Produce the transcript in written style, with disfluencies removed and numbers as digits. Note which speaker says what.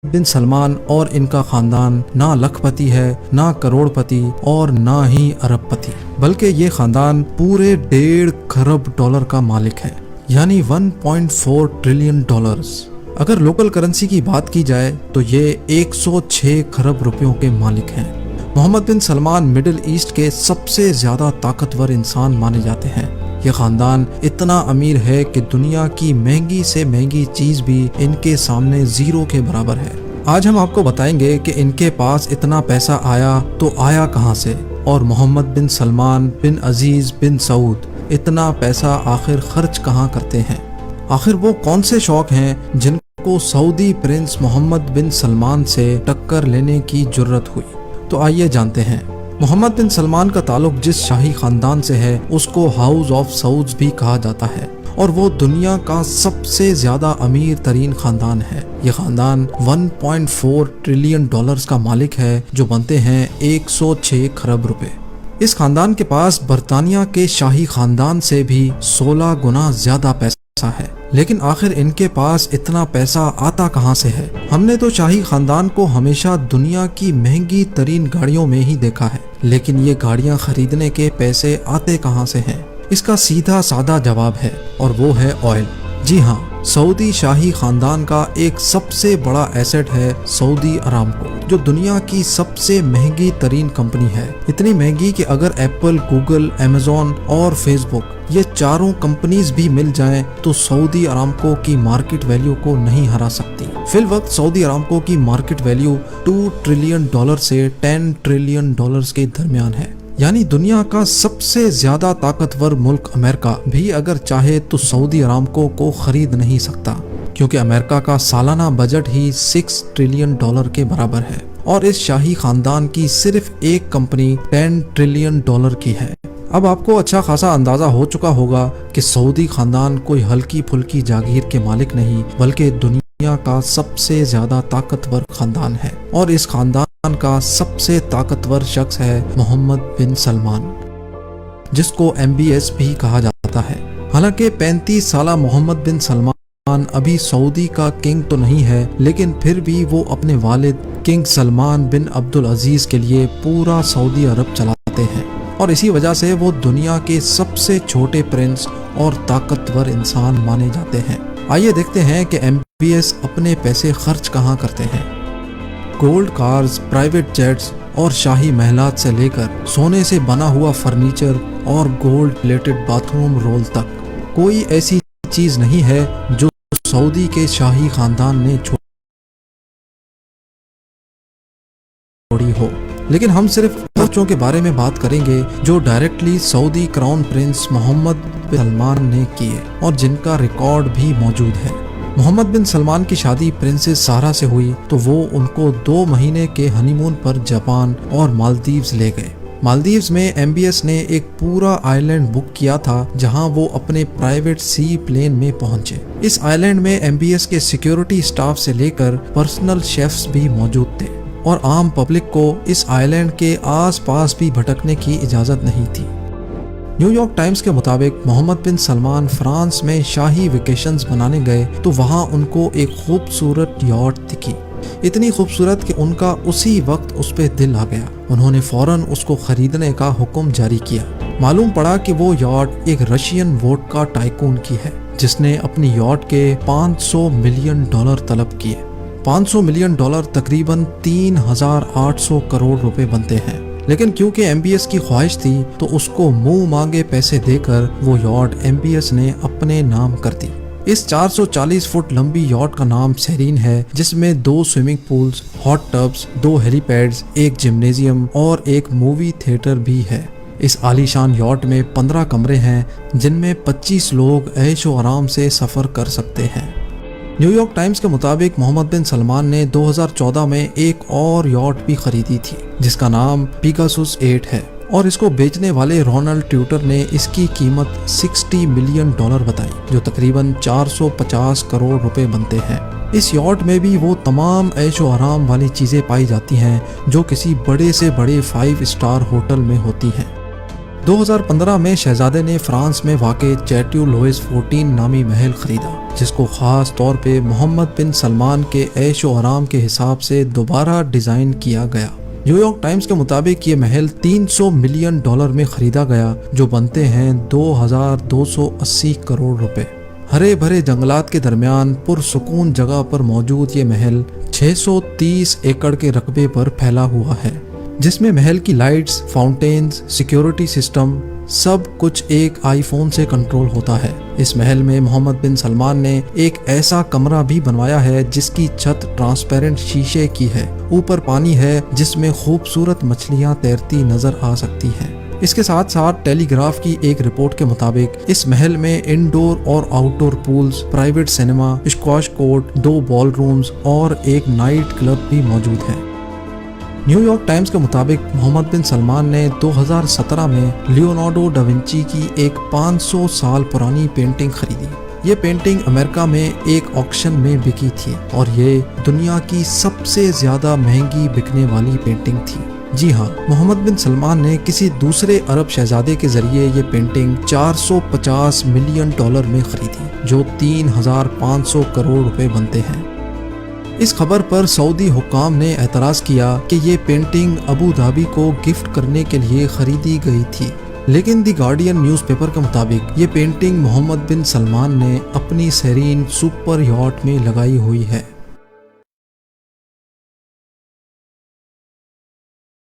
Speaker 1: بن سلمان اور ان کا خاندان نہ لکھ پتی ہے، نہ کروڑ پتی اور نہ ہی ارب پتی، بلکہ یہ خاندان پورے 1.5 کھرب ڈالر کا مالک ہے، یعنی 1.4 ٹریلین ڈالرز۔ اگر لوکل کرنسی کی بات کی جائے تو یہ 106 کھرب روپیوں کے مالک ہیں۔ محمد بن سلمان مڈل ایسٹ کے سب سے زیادہ طاقتور انسان مانے جاتے ہیں۔ یہ خاندان اتنا امیر ہے کہ دنیا کی مہنگی سے مہنگی چیز بھی ان کے سامنے زیرو کے برابر ہے۔ آج ہم آپ کو بتائیں گے کہ ان کے پاس اتنا پیسہ آیا تو آیا کہاں سے، اور محمد بن سلمان بن عزیز بن سعود اتنا پیسہ آخر خرچ کہاں کرتے ہیں۔ آخر وہ کون سے شوق ہیں جن کو سعودی پرنس محمد بن سلمان سے ٹکر لینے کی جرت ہوئی؟ تو آئیے جانتے ہیں۔ محمد بن سلمان کا تعلق جس شاہی خاندان سے ہے اس کو ہاؤس آف سعودز بھی کہا جاتا ہے، اور وہ دنیا کا سب سے زیادہ امیر ترین خاندان ہے۔ یہ خاندان 1.4 ٹریلین ڈالرز کا مالک ہے، جو بنتے ہیں 106 کھرب روپے۔ اس خاندان کے پاس برطانیہ کے شاہی خاندان سے بھی 16 گنا زیادہ پیسہ ہے، لیکن آخر ان کے پاس اتنا پیسہ آتا کہاں سے ہے؟ ہم نے تو شاہی خاندان کو ہمیشہ دنیا کی مہنگی ترین گاڑیوں میں ہی دیکھا ہے، لیکن یہ گاڑیاں خریدنے کے پیسے آتے کہاں سے ہیں؟ اس کا سیدھا سادہ جواب ہے، اور وہ ہے آئل۔ جی ہاں، سعودی شاہی خاندان کا ایک سب سے بڑا ایسٹ ہے سعودی ارامکو، جو دنیا کی سب سے مہنگی ترین کمپنی ہے۔ اتنی مہنگی کہ اگر ایپل، گوگل، امیزون اور فیس بک یہ چاروں کمپنیز بھی مل جائیں تو سعودی ارامکو کی مارکیٹ ویلیو کو نہیں ہرا سکتی۔ فی الوقت سعودی ارامکو کی مارکیٹ ویلیو 2 ٹریلین ڈالر سے 10 ٹریلین ڈالرز کے درمیان ہے، یعنی دنیا کا سب سے زیادہ طاقتور ملک امریکہ بھی اگر چاہے تو سعودی ارامکو کو خرید نہیں سکتا، کیونکہ امریکہ کا سالانہ بجٹ ہی 6 ٹریلین ڈالر کے برابر ہے، اور اس شاہی خاندان کی صرف ایک کمپنی 10 ٹریلین ڈالر کی ہے۔ اب آپ کو اچھا خاصا اندازہ ہو چکا ہوگا کہ سعودی خاندان کوئی ہلکی پھلکی جاگیر کے مالک نہیں، بلکہ دنیا کا سب سے زیادہ طاقتور خاندان ہے، اور اس خاندان کا سب سے طاقتور شخص ہے محمد بن سلمان، جس کو MBS بھی کہا جاتا ہے۔ حالانکہ 35 سالہ محمد بن سلمان ابھی سعودی کا کنگ تو نہیں ہے، لیکن پھر بھی وہ اپنے والد کنگ سلمان بن عبدالعزیز کے لیے پورا سعودی عرب چلاتے ہیں، اور اسی وجہ سے وہ دنیا کے سب سے چھوٹے پرنس اور طاقتور انسان مانے جاتے ہیں۔ آئیے دیکھتے ہیں کہ MBS اپنے پیسے خرچ کہاں کرتے ہیں۔ گولڈ کارز، پرائیویٹ جیٹس اور شاہی محلات سے لے کر سونے سے بنا ہوا فرنیچر اور gold plated bath room role تک، کوئی ایسی چیز نہیں ہے جو سعودی کے شاہی خاندان نے چھوڑی ہو۔ لیکن ہم صرف خرچوں کے بارے میں بات کریں گے جو ڈائریکٹلی سعودی کراؤن پرنس محمد بن سلمان نے کیے، اور جن کا ریکارڈ بھی موجود ہے۔ محمد بن سلمان کی شادی پرنسس سارا سے ہوئی تو وہ ان کو 2 مہینے کے ہنی مون پر جاپان اور مالدیوز لے گئے۔ مالدیوز میں MBS نے ایک پورا آئی لینڈ بک کیا تھا، جہاں وہ اپنے پرائیویٹ سی پلین میں پہنچے۔ اس آئی لینڈ میں MBS کے سیکیورٹی سٹاف سے لے کر پرسنل شیفز بھی موجود تھے، اور عام پبلک کو اس آئی لینڈ کے آس پاس بھی بھٹکنے کی اجازت نہیں تھی۔ نیو یارک ٹائمز کے مطابق محمد بن سلمان فرانس میں شاہی ویکیشنز منانے گئے تو وہاں ان کو ایک خوبصورت یاٹ دکھی، اتنی خوبصورت کہ ان کا اسی وقت اس پہ دل آ گیا۔ انہوں نے فوراً اس کو خریدنے کا حکم جاری کیا۔ معلوم پڑا کہ وہ یاٹ ایک رشین ووڈکا ٹائکون کی ہے، جس نے اپنی یاٹ کے 500 ملین ڈالر طلب کیے۔ 500 ملین ڈالر تقریباً 3800 کروڑ روپے بنتے ہیں، لیکن کیونکہ MBS کی خواہش تھی تو اس کو منہ مانگے پیسے دے کر وہ یاٹ MBS نے اپنے نام کر دی۔ اس 440 فٹ لمبی یاٹ کا نام سیرین ہے، جس میں 2 سوئمنگ پولز، ہاٹ ٹبز، 2 ہیلی پیڈز، ایک جمنیزیم اور ایک مووی تھیٹر بھی ہے۔ اس عالی شان یاٹ میں 15 کمرے ہیں، جن میں 25 لوگ عیش و آرام سے سفر کر سکتے ہیں۔ نیو یارک ٹائمز کے مطابق محمد بن سلمان نے 2014 میں ایک اور یاٹ بھی خریدی تھی، جس کا نام پیگاسس 8 ہے، اور اس کو بیچنے والے رونلڈ ٹیوٹر نے اس کی قیمت 60 ملین ڈالر بتائی، جو تقریباً 450 کروڑ روپے بنتے ہیں۔ اس یاٹ میں بھی وہ تمام عیش و آرام والی چیزیں پائی جاتی ہیں جو کسی بڑے سے بڑے 5 اسٹار ہوٹل میں ہوتی ہیں۔ 2015 میں شہزادے نے فرانس میں واقع چیٹیو لوئس 14 نامی محل خریدا، جس کو خاص طور پہ محمد بن سلمان کے عیش و آرام کے حساب سے دوبارہ ڈیزائن کیا گیا۔ نیو یارک ٹائمز کے مطابق یہ محل $300 ملین میں خریدا گیا، جو بنتے ہیں 2280 کروڑ روپے۔ ہرے بھرے جنگلات کے درمیان پرسکون جگہ پر موجود یہ محل 630 ایکڑ کے رقبے پر پھیلا ہوا ہے، جس میں محل کی لائٹس، فاؤنٹینز، سیکیورٹی سسٹم سب کچھ ایک آئی فون سے کنٹرول ہوتا ہے۔ اس محل میں محمد بن سلمان نے ایک ایسا کمرہ بھی بنوایا ہے جس کی چھت ٹرانسپیرنٹ شیشے کی ہے، اوپر پانی ہے جس میں خوبصورت مچھلیاں تیرتی نظر آ سکتی ہیں۔ اس کے ساتھ ساتھ ٹیلی گراف کی ایک رپورٹ کے مطابق اس محل میں انڈور اور outdoor pools, private cinema, squash court, 2 ball rooms اور ایک نائٹ کلب بھی موجود ہے۔ نیو یارک ٹائمز کے مطابق محمد بن سلمان نے 2017 میں لیونارڈو ڈا ونچی کی ایک 500 سال پرانی پینٹنگ خریدی۔ یہ پینٹنگ امریکہ میں ایک آکشن میں بکی تھی اور یہ دنیا کی سب سے زیادہ مہنگی بکنے والی پینٹنگ تھی۔ جی ہاں، محمد بن سلمان نے کسی دوسرے عرب شہزادے کے ذریعے یہ پینٹنگ $450 ملین میں خریدی، جو 3500 کروڑ روپے بنتے ہیں۔ اس خبر پر سعودی حکام نے اعتراض کیا کہ یہ پینٹنگ ابو دھابی کو گفٹ کرنے کے لیے خریدی گئی تھی، لیکن دی گارڈین نیوز پیپر کے مطابق یہ پینٹنگ محمد بن سلمان نے اپنی سیرین سپر یاٹ میں لگائی ہوئی ہے۔